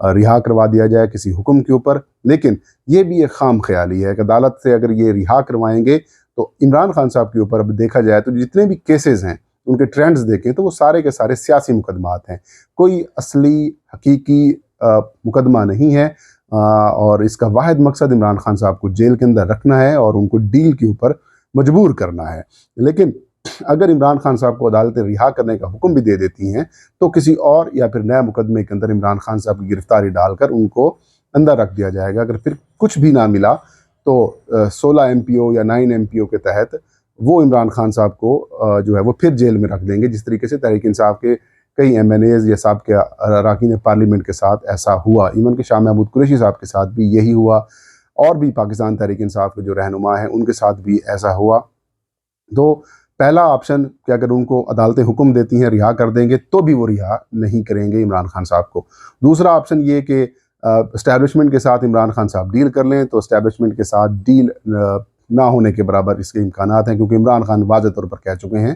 رہا کروا دیا جائے کسی حکم کے اوپر۔ لیکن یہ بھی ایک خام خیالی ہے کہ عدالت سے اگر یہ رہا کروائیں گے تو عمران خان صاحب کے اوپر اب دیکھا جائے تو جتنے بھی کیسز ہیں ان کے ٹرینڈز دیکھیں تو وہ سارے کے سارے سیاسی مقدمات ہیں، کوئی اصلی حقیقی مقدمہ نہیں ہے، اور اس کا واحد مقصد عمران خان صاحب کو جیل کے اندر رکھنا ہے اور ان کو ڈیل کے اوپر مجبور کرنا ہے۔ لیکن اگر عمران خان صاحب کو عدالتیں رہا کرنے کا حکم بھی دے دیتی ہیں تو کسی اور یا پھر نئے مقدمے کے اندر عمران خان صاحب کی گرفتاری ڈال کر ان کو اندر رکھ دیا جائے گا۔ اگر پھر کچھ بھی نہ ملا تو 16 MPO یا 9 MPO کے تحت وہ عمران خان صاحب کو جو ہے وہ پھر جیل میں رکھ دیں گے، جس طریقے سے تحریک انصاف کے کئی MNAs یا صاحب کے اراکین پارلیمنٹ کے ساتھ ایسا ہوا، ایون کہ شاہ محمود قریشی صاحب کے ساتھ بھی یہی ہوا، اور بھی پاکستان تحریک انصاف کے جو رہنما ہیں ان کے ساتھ بھی ایسا ہوا۔ تو پہلا آپشن کہ اگر ان کو عدالتیں حکم دیتی ہیں رہا کر دیں گے تو بھی وہ رہا نہیں کریں گے عمران خان صاحب کو۔ دوسرا آپشن یہ کہ اسٹیبلشمنٹ کے ساتھ عمران خان صاحب ڈیل کر لیں، تو اسٹیبلشمنٹ کے ساتھ ڈیل نہ ہونے کے برابر اس کے امکانات ہیں، کیونکہ عمران خان واضح طور پر کہہ چکے ہیں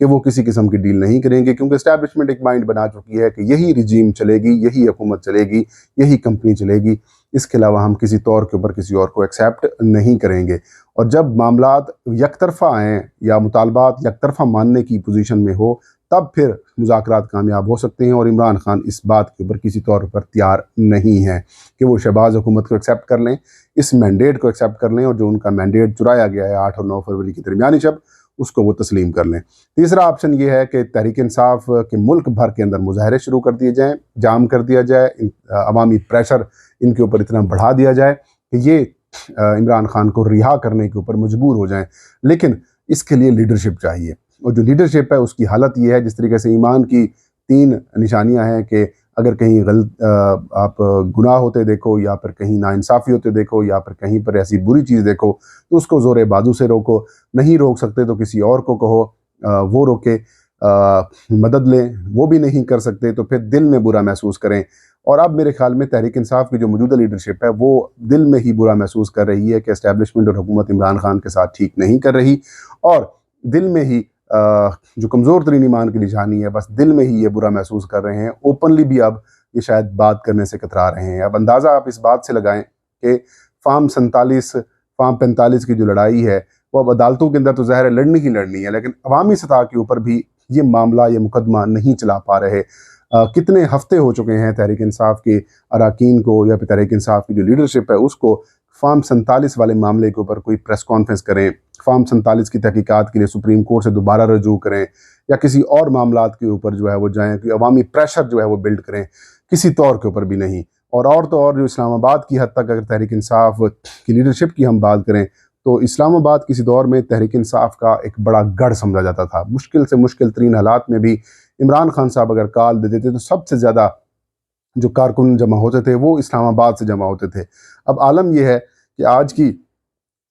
کہ وہ کسی قسم کی ڈیل نہیں کریں گے، کیونکہ اسٹیبلشمنٹ ایک مائنڈ بنا چکی ہے کہ یہی رجیم چلے گی، یہی حکومت چلے گی، یہی کمپنی چلے گی، اس کے علاوہ ہم کسی طور کے اوپر کسی اور کو ایکسیپٹ نہیں کریں گے۔ اور جب معاملات یک طرفہ آئیں یا مطالبات یک طرفہ ماننے کی پوزیشن میں ہو تب پھر مذاکرات کامیاب ہو سکتے ہیں، اور عمران خان اس بات کے اوپر کسی طور پر تیار نہیں ہے کہ وہ شہباز حکومت کو ایکسیپٹ کر لیں، اس مینڈیٹ کو ایکسیپٹ کر لیں، اور جو ان کا مینڈیٹ چرایا گیا ہے 8 اور 9 فروری کی درمیانی شب اس کو وہ تسلیم کر لیں۔ تیسرا آپشن یہ ہے کہ تحریک انصاف کے ملک بھر کے اندر مظاہرے شروع کر دیے جائیں، جام کر دیا جائے، عوامی پریشر ان کے اوپر اتنا بڑھا دیا جائے کہ یہ عمران خان کو رہا کرنے کے اوپر مجبور ہو جائیں۔ لیکن اس کے لیے لیڈرشپ چاہیے، اور جو لیڈرشپ ہے اس کی حالت یہ ہے جس طریقے سے ایمان کی 3 نشانیاں ہیں کہ اگر کہیں آپ گناہ ہوتے دیکھو، یا پھر کہیں ناانصافی ہوتے دیکھو، یا پھر کہیں پر ایسی بری چیز دیکھو تو اس کو زور بازو سے روکو، نہیں روک سکتے تو کسی اور کو کہو وہ روکے، مدد لیں، وہ بھی نہیں کر سکتے تو پھر دل میں برا محسوس کریں۔ اور اب میرے خیال میں تحریک انصاف کی جو موجودہ لیڈرشپ ہے وہ دل میں ہی برا محسوس کر رہی ہے کہ اسٹیبلشمنٹ اور حکومت عمران خان کے ساتھ ٹھیک نہیں کر رہی، اور دل میں ہی جو کمزور ترین ایمان کی نشانی ہے بس دل میں ہی یہ برا محسوس کر رہے ہیں، اوپنلی بھی اب یہ شاید بات کرنے سے کترا رہے ہیں۔ اب اندازہ آپ اس بات سے لگائیں کہ فارم 45 کی جو لڑائی ہے وہ اب عدالتوں کے اندر تو ظاہر ہے لڑنی ہی لڑنی ہے، لیکن عوامی سطح کے اوپر بھی یہ معاملہ، یہ مقدمہ نہیں چلا پا رہے۔ کتنے ہفتے ہو چکے ہیں تحریک انصاف کے اراکین کو یا پھر تحریک انصاف کی جو لیڈرشپ ہے اس کو فارم 47 والے معاملے کے اوپر کوئی پریس کانفرنس کریں، فارم 47 کی تحقیقات کے لیے سپریم کورٹ سے دوبارہ رجوع کریں، یا کسی اور معاملات کے اوپر جو ہے وہ جائیں کہ عوامی پریشر جو ہے وہ بلڈ کریں، کسی طور کے اوپر بھی نہیں۔ اور تو اور جو اسلام آباد کی حد تک اگر تحریک انصاف کی لیڈرشپ کی ہم بات کریں تو اسلام آباد کسی دور میں تحریک انصاف کا ایک بڑا گڑھ سمجھا جاتا تھا، مشکل سے مشکل ترین حالات میں بھی عمران خان صاحب اگر کال دے دیتے تو سب سے زیادہ جو کارکن جمع ہوتے تھے وہ اسلام آباد سے جمع ہوتے تھے۔ اب عالم یہ ہے کہ آج کی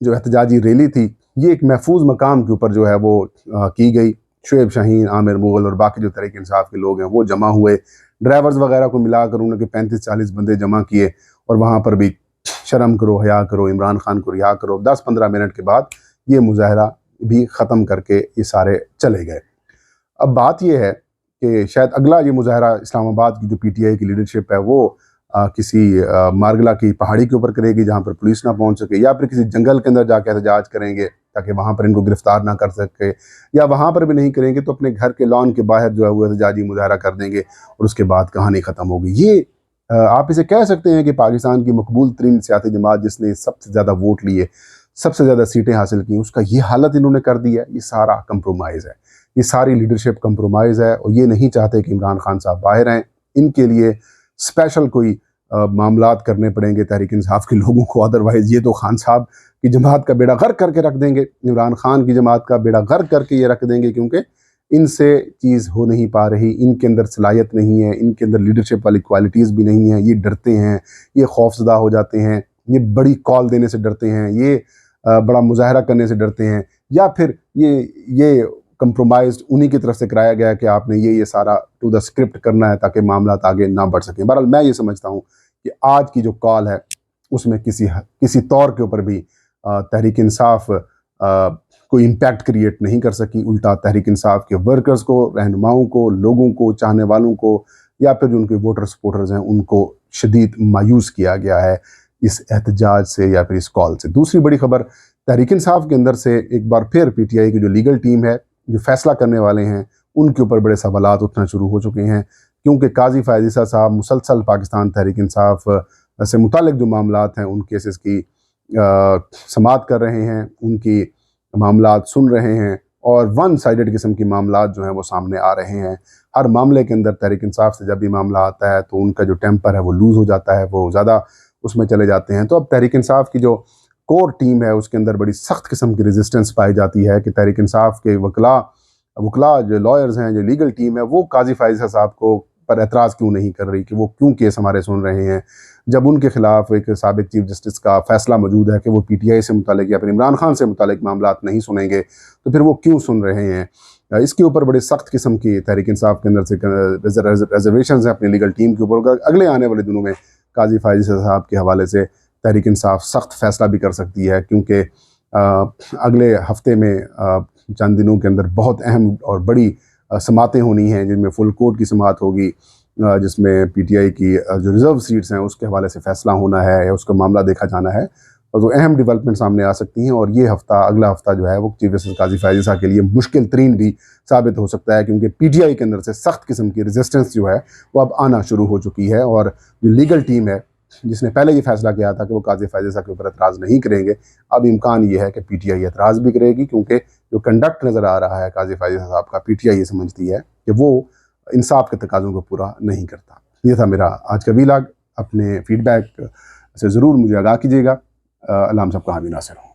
جو احتجاجی ریلی تھی یہ ایک محفوظ مقام کے اوپر جو ہے وہ کی گئی، شعیب شاہین، عامر مغل اور باقی جو تحریک انصاف کے لوگ ہیں وہ جمع ہوئے، ڈرائیورز وغیرہ کو ملا کر انہوں نے 35-40 بندے جمع کیے، اور وہاں پر بھی شرم کرو، حیا کرو، عمران خان کو رہا کرو۔ 10-15 منٹ کے بعد یہ مظاہرہ بھی ختم کر کے یہ سارے چلے گئے۔ اب بات یہ ہے کہ شاید اگلا یہ مظاہرہ اسلام آباد کی جو PTI کی لیڈرشپ ہے وہ کسی مارگلہ کی پہاڑی کے اوپر کرے گی جہاں پر پولیس نہ پہنچ سکے، یا پھر کسی جنگل کے اندر جا کے احتجاج کریں گے تاکہ وہاں پر ان کو گرفتار نہ کر سکے، یا وہاں پر بھی نہیں کریں گے تو اپنے گھر کے لان کے باہر جو ہے وہ احتجاجی مظاہرہ کر دیں گے، اور اس کے بعد کہانی ختم ہوگی۔ یہ آپ اسے کہہ سکتے ہیں کہ پاکستان کی مقبول ترین سیاسی جماعت جس نے سب سے زیادہ ووٹ لیے، سب سے زیادہ سیٹیں حاصل کی، اس کا یہ حالت انہوں نے کر دی ہے۔ یہ سارا کمپرومائز ہے، یہ ساری لیڈرشپ کمپرومائز ہے، اور یہ نہیں چاہتے کہ عمران خان صاحب باہر آئیں۔ ان کے لیے اسپیشل کوئی معاملات کرنے پڑیں گے تحریک انصاف کے لوگوں کو، ادروائز یہ تو خان صاحب کی جماعت کا بیڑا غرق کر کے رکھ دیں گے، عمران خان کی جماعت کا بیڑا غرق کر کے یہ رکھ دیں گے، کیونکہ ان سے چیز ہو نہیں پا رہی، ان کے اندر صلاحیت نہیں ہے، ان کے اندر لیڈرشپ والی کوالٹیز بھی نہیں ہیں، یہ ڈرتے ہیں، یہ خوف زدہ ہو جاتے ہیں، یہ بڑی کال دینے سے ڈرتے ہیں، یہ بڑا مظاہرہ کرنے سے ڈرتے ہیں، یا پھر یہ کمپرومائزڈ انہی کی طرف سے کرایا گیا کہ آپ نے یہ سارا ٹو دا اسکرپٹ کرنا ہے تاکہ معاملات آگے نہ بڑھ سکیں۔ بہرحال میں یہ سمجھتا ہوں کہ آج کی جو کال ہے اس میں کسی طور کے اوپر بھی تحریک انصاف کوئی امپیکٹ کریٹ نہیں کر سکی، الٹا تحریک انصاف کے ورکرز کو، رہنماؤں کو، لوگوں کو، چاہنے والوں کو، یا پھر جو ان کے ووٹر سپورٹرز ہیں ان کو شدید مایوس کیا گیا ہے اس احتجاج سے یا پھر اس کال سے۔ دوسری بڑی خبر، تحریک انصاف کے اندر سے ایک بار پھر پی ٹی آئی کی جو لیگل ٹیم ہے، جو فیصلہ کرنے والے ہیں، ان کے اوپر بڑے سوالات اٹھنا شروع ہو چکے ہیں، کیونکہ قاضی فائز عیسیٰ صاحب مسلسل پاکستان تحریک انصاف سے متعلق جو معاملات ہیں ان کیسز کی سماعت کر رہے ہیں، ان کی معاملات سن رہے ہیں، اور ون سائیڈڈ قسم کی معاملات جو ہیں وہ سامنے آ رہے ہیں۔ ہر معاملے کے اندر تحریک انصاف سے جب بھی معاملہ آتا ہے تو ان کا جو ٹیمپر ہے وہ لوز ہو جاتا ہے، وہ زیادہ اس میں چلے جاتے ہیں۔ تو اب تحریک انصاف کی جو کور ٹیم ہے اس کے اندر بڑی سخت قسم کی ریزسٹنس پائی جاتی ہے کہ تحریک انصاف کے وکلاء جو لائرز ہیں، جو لیگل ٹیم ہے، وہ قاضی فائز عیسیٰ صاحب کو پر اعتراض کیوں نہیں کر رہی کہ وہ کیوں کیس ہمارے سن رہے ہیں، جب ان کے خلاف ایک سابق چیف جسٹس کا فیصلہ موجود ہے کہ وہ پی ٹی آئی سے متعلق یا پھر عمران خان سے متعلق معاملات نہیں سنیں گے، تو پھر وہ کیوں سن رہے ہیں۔ اس کے اوپر بڑے سخت قسم کی تحریک انصاف کے اندر سے ریزرویشنز ہیں اپنی لیگل ٹیم کے اوپر۔ اگلے آنے والے دنوں میں قاضی فائز عیسیٰ صاحب کے حوالے سے تحریک انصاف سخت فیصلہ بھی کر سکتی ہے، کیونکہ اگلے ہفتے میں چند دنوں کے اندر بہت اہم اور بڑی سماعتیں ہونی ہیں، جن میں فل کورٹ کی سماعت ہوگی، جس میں پی ٹی آئی کی جو ریزرو سیٹس ہیں اس کے حوالے سے فیصلہ ہونا ہے یا اس کا معاملہ دیکھا جانا ہے، اور وہ اہم ڈیولپمنٹ سامنے آ سکتی ہیں۔ اور یہ ہفتہ، اگلا ہفتہ جو ہے وہ چیف جسٹس قاضی فائز عیسیٰ کے لیے مشکل ترین بھی ثابت ہو سکتا ہے، کیونکہ پی ٹی آئی کے اندر سے سخت قسم کی ریزسٹنس جو ہے وہ اب آنا شروع ہو چکی ہے، اور جو لیگل ٹیم ہے جس نے پہلے یہ فیصلہ کیا تھا کہ وہ قاضی فائز عیسیٰ کے اوپر اعتراض نہیں کریں گے، اب امکان یہ ہے کہ پی ٹی آئی اعتراض بھی کرے گی، کیونکہ جو کنڈکٹ نظر آ رہا ہے قاضی فائز عیسیٰ صاحب کا، پی ٹی آئی یہ سمجھتی ہے کہ وہ انصاف کے تقاضوں کو پورا نہیں کرتا۔ یہ تھا میرا آج کا ویلاگ۔ اپنے فیڈ بیک سے ضرور مجھے آگاہ کیجیے گا۔ اللہ ہم سب کا حامی ناصر ہوں۔